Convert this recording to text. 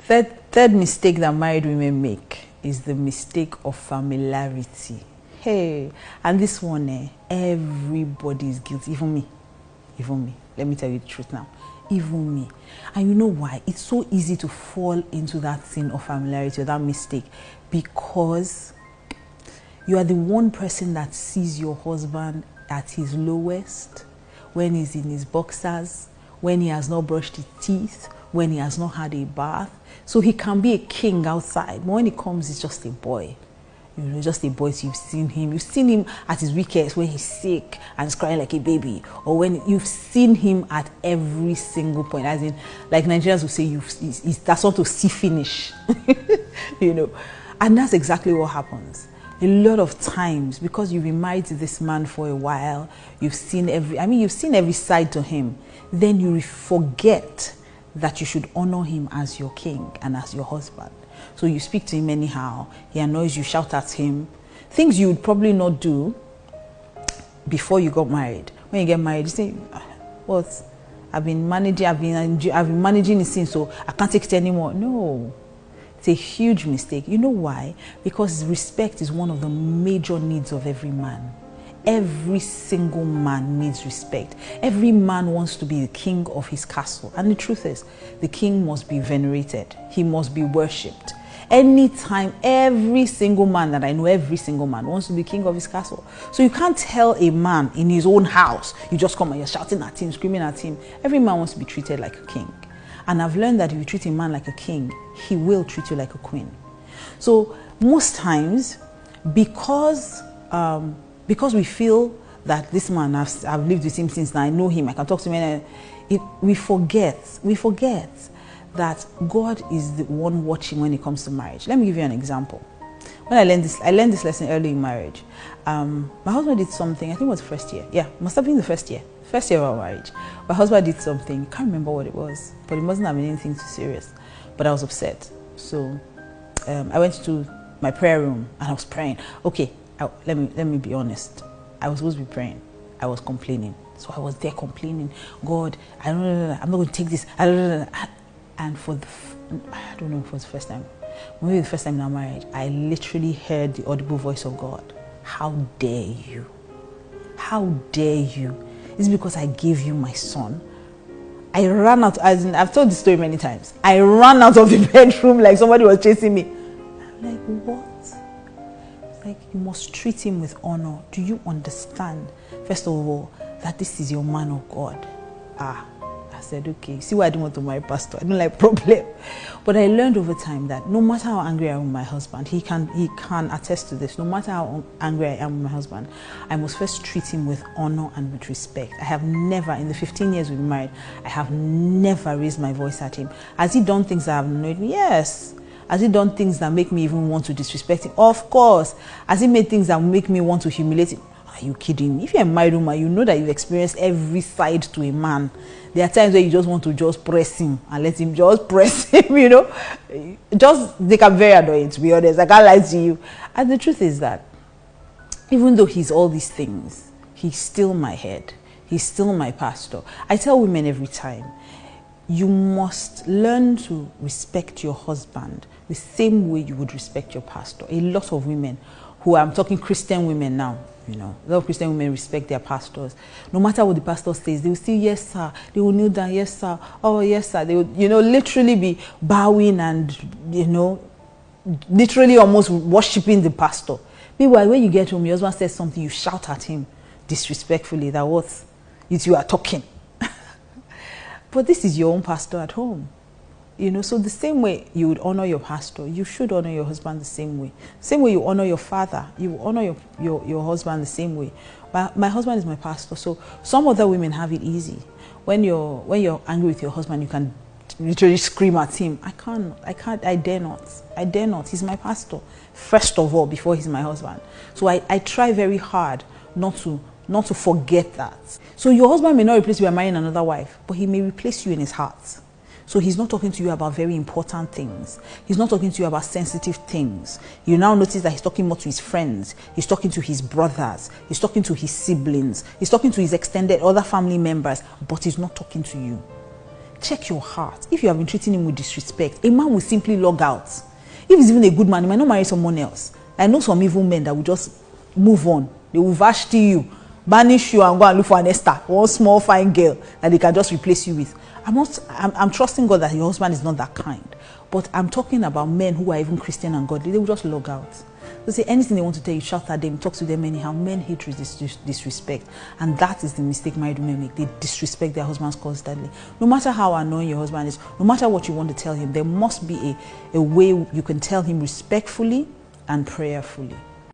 Third mistake that married women make is the mistake of familiarity. Hey, and this one, everybody is guilty, even me. Let me tell you the truth now. Even me. And you know why? It's so easy to fall into that sin of familiarity or that mistake, because you are the one person that sees your husband at his lowest, when he's in his boxers, when he has not brushed his teeth, when he has not had a bath. So he can be a king outside, but when he comes, he's just a boy. You know, just a boy. So you've seen him at his weakest, when he's sick and is crying like a baby, or when you've seen him at every single point, as in, like Nigerians would say, that's not to see finish. You know, and that's exactly what happens. A lot of times, because you've been married to this man for a while, you've seen every side to him, then you forget that you should honor him as your king and as your husband. So you speak to him anyhow, he annoys you, shout at him, things you would probably not do before you got married. When you get married, you say, what? I've been managing this thing, so I can't take it anymore. No, it's a huge mistake. You know why? Because respect is one of the major needs of every man. Every single man needs respect. Every man wants to be the king of his castle. And the truth is, the king must be venerated. He must be worshipped. Anytime, every single man that I know, every single man wants to be king of his castle. So you can't tell a man in his own house, you just come and you're shouting at him, screaming at him. Every man wants to be treated like a king. And I've learned that if you treat a man like a king, he will treat you like a queen. So most times, because we feel that this man, I've lived with him since now, I know him, I can talk to him, we forget that God is the one watching when it comes to marriage. Let me give you an example. When I learned this lesson early in marriage. My husband did something, I think it was the first year. Yeah, must have been the first year of our marriage. My husband did something, can't remember what it was, but it mustn't have been anything too serious. But I was upset. So I went to my prayer room and I was praying. Okay, let me be honest. I was supposed to be praying. I was complaining. So I was there complaining. God, I'm not going to take this. And I don't know if it was the first time. Maybe the first time in our marriage, I literally heard the audible voice of God. How dare you? How dare you? It's because I gave you my son. I ran out, I've told this story many times. I ran out of the bedroom like somebody was chasing me. I'm like, what? Like, you must treat him with honor. Do you understand, first of all, that this is your man of God? I said, okay. See why I didn't want to marry pastor? I don't like problem. But I learned over time that no matter how angry I am with my husband, he can attest to this. No matter how angry I am with my husband, I must first treat him with honor and with respect. I have never, in the 15 years we've been married, I have never raised my voice at him. Has he done things that have annoyed me? Yes. Has he done things that make me even want to disrespect him? Of course. Has he made things that make me want to humiliate him? Are you kidding me? If you're a married woman, you know that you've experienced every side to a man. There are times where you just want to just press him and let him just press him, you know. They can be very annoying, to be honest. I can't lie to you. And the truth is that even though he's all these things, he's still my head. He's still my pastor. I tell women every time, you must learn to respect your husband the same way you would respect your pastor. A lot of women who, I'm talking Christian women now, you know, a lot of Christian women respect their pastors. No matter what the pastor says, they will say, yes, sir. They will kneel down, yes, sir. Oh, yes, sir. They will, you know, literally be bowing and, you know, literally almost worshiping the pastor. Meanwhile, when you get home, your husband says something, you shout at him disrespectfully that what? You are talking. But this is your own pastor at home. You know, so the same way you would honor your pastor, you should honor your husband the same way. Same way you honor your father, you honor your husband the same way. My husband is my pastor, so some other women have it easy. When you're angry with your husband, you can literally scream at him. I dare not. He's my pastor, first of all, before he's my husband. So I try very hard not to forget that. So your husband may not replace you by marrying another wife, but he may replace you in his heart. So he's not talking to you about very important things. He's not talking to you about sensitive things. You now notice that he's talking more to his friends. He's talking to his brothers. He's talking to his siblings. He's talking to his extended other family members, but he's not talking to you. check your heart. If you have been treating him with disrespect, a man will simply log out. If he's even a good man, he might not marry someone else. I know some evil men that will just move on. They will vash you, banish you, and go and look for an Esther, one small fine girl that they can just replace you with. I'm trusting God that your husband is not that kind. But I'm talking about men who are even Christian and godly. They will just log out. They say anything they want to tell you, shout at them, talk to them anyhow. Men hate disrespect. And that is the mistake married women make. They disrespect their husbands constantly. No matter how annoying your husband is, no matter what you want to tell him, there must be a way you can tell him respectfully and prayerfully.